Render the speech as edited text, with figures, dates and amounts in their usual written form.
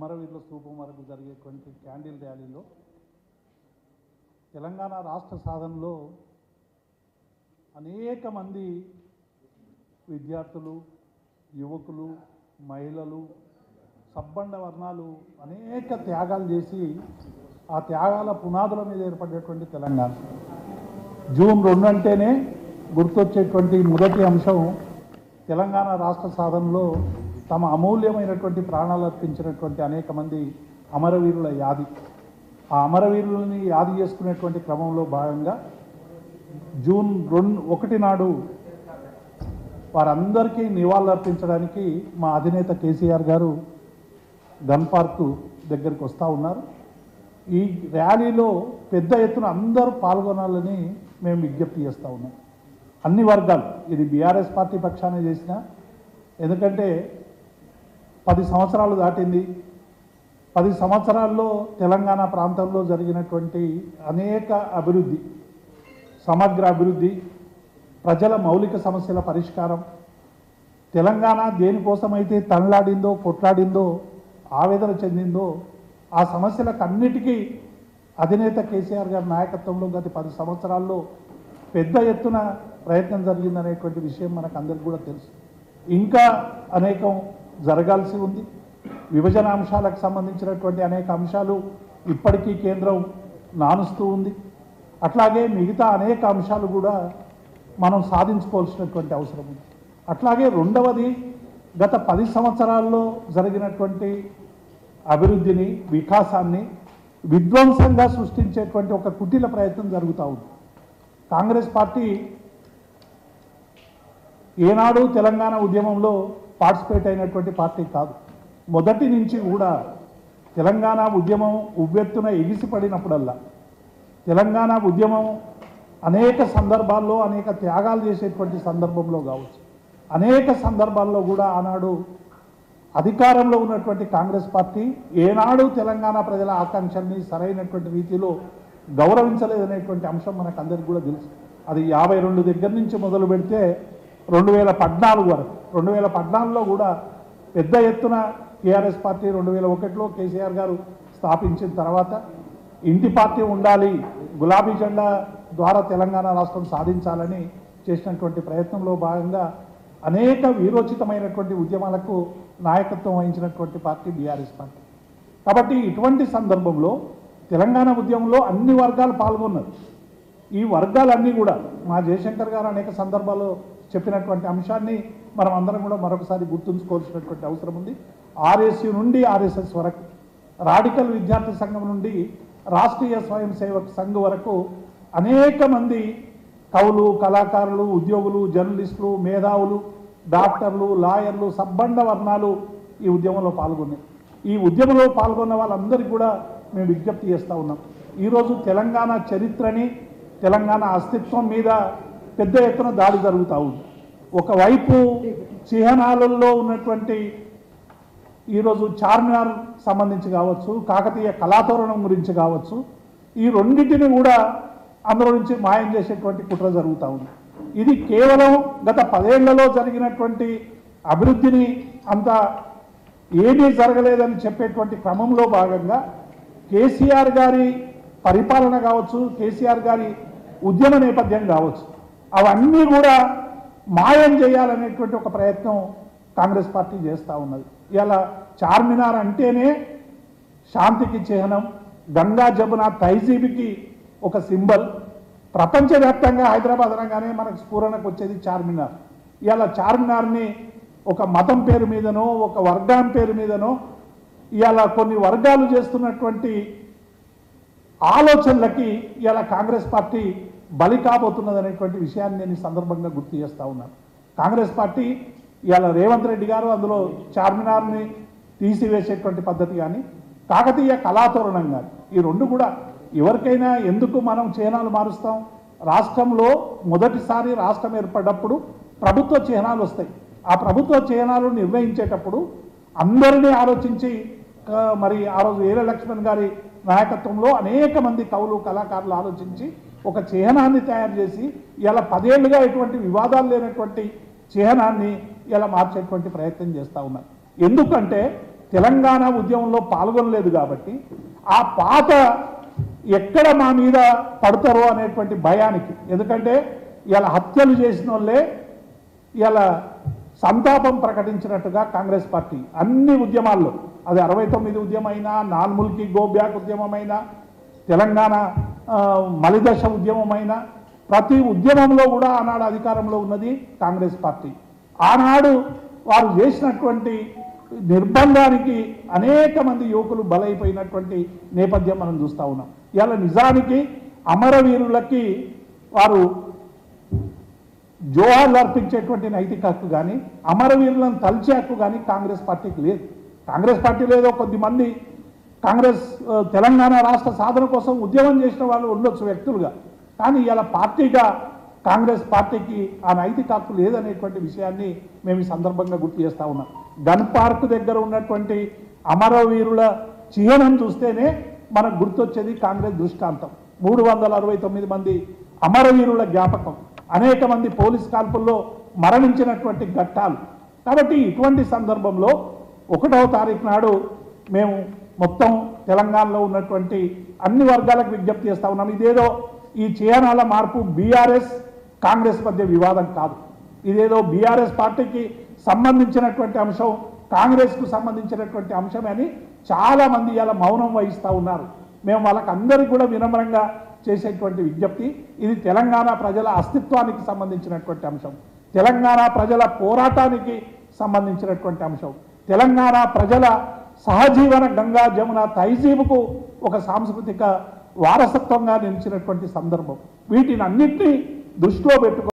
అమరవీరుల స్తూపం వరకు జరిగేటువంటి క్యాండిల్ ర్యాలీలో తెలంగాణ రాష్ట్ర సాధనలో అనేక మంది విద్యార్థులు, యువకులు, మహిళలు, సబ్బండ వర్ణాలు అనేక త్యాగాలు చేసి ఆ త్యాగాల పునాదుల మీద ఏర్పడేటువంటి తెలంగాణ. జూన్ 2 అంటేనే గుర్తొచ్చేటువంటి మొదటి అంశం తెలంగాణ రాష్ట్ర సాధనలో తమ అమూల్యమైనటువంటి ప్రాణాలు అర్పించినటువంటి అనేక మంది అమరవీరుల యాది. ఆ అమరవీరులని యాది చేసుకునేటువంటి క్రమంలో భాగంగా జూన్ 1 నాడు వారందరికీ నివాళులర్పించడానికి మా అధినేత కేసీఆర్ గారు గన్ పార్కు దగ్గరికి వస్తూ ఉన్నారు. ఈ ర్యాలీలో పెద్ద ఎత్తున అందరూ పాల్గొనాలని మేము విజ్ఞప్తి చేస్తూ ఉన్నాం. అన్ని వర్గాలు, ఇది బీఆర్ఎస్ పార్టీ పక్షానే చేసిన, ఎందుకంటే 10 సంవత్సరాలు దాటింది. 10 సంవత్సరాల్లో తెలంగాణ ప్రాంతంలో జరిగినటువంటి అనేక అభివృద్ధి, సమగ్ర అభివృద్ధి, ప్రజల మౌలిక సమస్యల పరిష్కారం, తెలంగాణ దేనికోసమైతే తనలాడిందో, కొట్లాడిందో, ఆవేదన చెందిందో ఆ సమస్యలకు అన్నిటికీ అధినేత కేసీఆర్ గారి నాయకత్వంలో గత 10 సంవత్సరాల్లో పెద్ద ఎత్తున ప్రయత్నం జరిగిందనేటువంటి విషయం మనకు అందరికీ కూడా తెలుసు. ఇంకా అనేకం జరగాల్సి ఉంది. విభజన అంశాలకు సంబంధించినటువంటి అనేక అంశాలు ఇప్పటికీ కేంద్రం నానుస్తూ ఉంది. అట్లాగే మిగతా అనేక అంశాలు కూడా మనం సాధించుకోవాల్సినటువంటి అవసరం ఉంది. అట్లాగే రెండవది, గత 10 సంవత్సరాల్లో జరిగినటువంటి అభివృద్ధిని, వికాసాన్ని విధ్వంసంగా సృష్టించేటువంటి ఒక కుటిల ప్రయత్నం జరుగుతూ ఉంది. కాంగ్రెస్ పార్టీ ఏనాడు తెలంగాణ ఉద్యమంలో పార్టిసిపేట్ అయినటువంటి పార్టీ కాదు. మొదటి నుంచి కూడా తెలంగాణ ఉద్యమం ఉవ్వెత్తున ఎగిసిపడినప్పుడల్లా, తెలంగాణ ఉద్యమం అనేక సందర్భాల్లో అనేక త్యాగాలు చేసేటువంటి సందర్భంలో కావచ్చు, అనేక సందర్భాల్లో కూడా ఆనాడు అధికారంలో ఉన్నటువంటి కాంగ్రెస్ పార్టీ ఏనాడు తెలంగాణ ప్రజల ఆకాంక్షల్ని సరైనటువంటి రీతిలో గౌరవించలేదనేటువంటి అంశం మనకు అందరికీ కూడా తెలుసు. అది 52 దగ్గర నుంచి మొదలు పెడితే 2014 వరకు, 2014లో కూడా పెద్ద ఎత్తున టీఆర్ఎస్ పార్టీ 2001లో కేసీఆర్ గారు స్థాపించిన తర్వాత ఇంటి పార్టీ ఉండాలి, గులాబీ జెండా ద్వారా తెలంగాణ రాష్ట్రం సాధించాలని చేసినటువంటి ప్రయత్నంలో భాగంగా అనేక వీరోచితమైనటువంటి ఉద్యమాలకు నాయకత్వం వహించినటువంటి పార్టీ బీఆర్ఎస్ పార్టీ. కాబట్టి ఇటువంటి సందర్భంలో తెలంగాణ ఉద్యమంలో అన్ని వర్గాలు పాల్గొన్నారు. ఈ వర్గాలన్నీ కూడా మా జయశంకర్ గారు అనేక సందర్భాల్లో చెప్పినటువంటి అంశాన్ని మనం అందరం కూడా మరొకసారి గుర్తుంచుకోవాల్సినటువంటి అవసరం ఉంది. ఆర్ఎస్యు నుండి ఆర్ఎస్ఎస్ వరకు, రాడికల్ విద్యార్థి సంఘం నుండి రాష్ట్రీయ స్వయం సేవక్ సంఘ్ వరకు అనేక మంది కవులు, కళాకారులు, ఉద్యోగులు, జర్నలిస్టులు, మేధావులు, డాక్టర్లు, లాయర్లు, సబ్బండ వర్ణాలు ఈ ఉద్యమంలో పాల్గొన్నాయి. ఈ ఉద్యమంలో పాల్గొన్న వాళ్ళందరికీ కూడా మేము విజ్ఞప్తి చేస్తూ ఉన్నాం. ఈరోజు తెలంగాణ చరిత్రని, తెలంగాణ అస్తిత్వం మీద పెద్ద ఎత్తున దాడి జరుగుతూ ఉంది. ఒకవైపు చిహ్నాలలో ఉన్నటువంటి ఈరోజు చార్మినార్ సంబంధించి కావచ్చు, కాకతీయ కళాతోరణం గురించి కావచ్చు, ఈ రెండింటిని కూడా అందులో నుంచి మాయం చేసేటువంటి కుట్ర జరుగుతూ ఉంది. ఇది కేవలం గత 10 ఏళ్లలో జరిగినటువంటి అభివృద్ధిని అంత ఏమీ జరగలేదని చెప్పేటువంటి క్రమంలో భాగంగా కేసీఆర్ గారి పరిపాలన కావచ్చు, కేసీఆర్ గారి ఉద్యమ నేపథ్యం కావచ్చు, అవన్నీ కూడా మాయం చేయాలనేటువంటి ఒక ప్రయత్నం కాంగ్రెస్ పార్టీ చేస్తూ ఉన్నది. ఇలా చార్మినార్ అంటేనే శాంతికి చిహ్నం, గంగా జమున తహజీబుకి ఒక సింబల్. ప్రపంచవ్యాప్తంగా హైదరాబాద్ అనగానే మనకు స్ఫురణకు వచ్చేది చార్మినార్. ఇలా చార్మినార్ని ఒక మతం పేరు మీదనో, ఒక వర్గం పేరు మీదనో, ఇలా కొన్ని వర్గాలు చేస్తున్నటువంటి ఆలోచనలకి ఇలా కాంగ్రెస్ పార్టీ బలి కాబోతున్నదనేటువంటి విషయాన్ని నేను ఈ సందర్భంగా గుర్తు చేస్తూ ఉన్నాను. కాంగ్రెస్ పార్టీ ఇలా రేవంత్ రెడ్డి గారు అందులో చార్మినార్ని తీసివేసేటువంటి పద్ధతి కానీ, కాకతీయ కళాతోరణం కానీ, ఈ రెండు కూడా ఎవరికైనా ఎందుకు మనం చిహ్నాలు మారుస్తాం? రాష్ట్రంలో మొదటిసారి రాష్ట్రం ఏర్పడ్డప్పుడు ప్రభుత్వ చిహ్నాలు వస్తాయి. ఆ ప్రభుత్వ చిహ్నాలు నిర్ణయించేటప్పుడు అందరినీ ఆలోచించి మరి ఆ రోజు ఏల లక్ష్మణ్ గారి నాయకత్వంలో అనేక మంది కవులు, కళాకారులు ఆలోచించి ఒక చిహ్నాన్ని తయారు చేసి ఇలా 10 ఏళ్లుగా ఎటువంటి వివాదాలు లేనటువంటి చిహ్నాన్ని ఇలా మార్చేటువంటి ప్రయత్నం చేస్తూ ఉన్నారు. ఎందుకంటే తెలంగాణ ఉద్యమంలో పాల్గొనలేదు కాబట్టి ఆ పాత ఎక్కడ మా మీద పడతారో అనేటువంటి భయానికి, ఎందుకంటే ఇలా హత్యలు చేసిన వాళ్ళే ఇలా సంతాపం ప్రకటించినట్టుగా కాంగ్రెస్ పార్టీ అన్ని ఉద్యమాల్లో, అది 69 ఉద్యమైనా, నాన్ముల్కి గో బ్యాక్ ఉద్యమమైనా, తెలంగాణ మలిదశ ఉద్యమమైనా, ప్రతి ఉద్యమంలో కూడా ఆనాడు అధికారంలో ఉన్నది కాంగ్రెస్ పార్టీ. ఆనాడు వారు చేసినటువంటి నిర్బంధానికి అనేక మంది యువకులు బలైపోయినటువంటి నేపథ్యం మనం చూస్తూ ఉన్నాం. ఇవాళ నిజానికి అమరవీరులకి వారు జోహార్లు అర్పించేటువంటి నైతిక హక్కు కానీ, అమరవీరులను తలిచే హక్కు కానీ కాంగ్రెస్ పార్టీకి లేదు. కాంగ్రెస్ పార్టీలో ఏదో కొద్దిమంది కాంగ్రెస్ తెలంగాణ రాష్ట్ర సాధన కోసం ఉద్యమం చేసిన వాళ్ళు ఉండొచ్చు వ్యక్తులుగా, కానీ ఇలా పార్టీగా కాంగ్రెస్ పార్టీకి ఆ నైతిక హక్కు లేదనేటువంటి విషయాన్ని మేము ఈ సందర్భంగా గుర్తు చేస్తూ ఉన్నాం. గన్ పార్క్ దగ్గర ఉన్నటువంటి అమరవీరుల చిహ్నం చూస్తేనే మనకు గుర్తొచ్చేది కాంగ్రెస్ దృష్టాంతం. 369 మంది అమరవీరుల జ్ఞాపకం, అనేక మంది పోలీస్ కాల్పుల్లో మరణించినటువంటి ఘట్టాలు. కాబట్టి ఇటువంటి సందర్భంలో 1వ తారీఖు నాడు మేము మొత్తం తెలంగాణలో ఉన్నటువంటి అన్ని వర్గాలకు విజ్ఞప్తి చేస్తూ ఉన్నాం. ఇదేదో ఈ చిహ్నాల మార్పు బీఆర్ఎస్ కాంగ్రెస్ మధ్య వివాదం కాదు. ఇదేదో బీఆర్ఎస్ పార్టీకి సంబంధించినటువంటి అంశం, కాంగ్రెస్కు సంబంధించినటువంటి అంశమే అని చాలామంది ఇలా మౌనం వహిస్తూ ఉన్నారు. మేము వాళ్ళకి అందరికీ కూడా వినమ్రంగా చేసేటువంటి విజ్ఞప్తి, ఇది తెలంగాణ ప్రజల అస్తిత్వానికి సంబంధించినటువంటి అంశం, తెలంగాణ ప్రజల పోరాటానికి సంబంధించినటువంటి అంశం, తెలంగాణ ప్రజల సహజీవన గంగా జమున తహజీబుకు ఒక సాంస్కృతిక వారసత్వంగా నిలిచినటువంటి సందర్భం. వీటిని అన్నింటినీ దృష్టిలో పెట్టుకో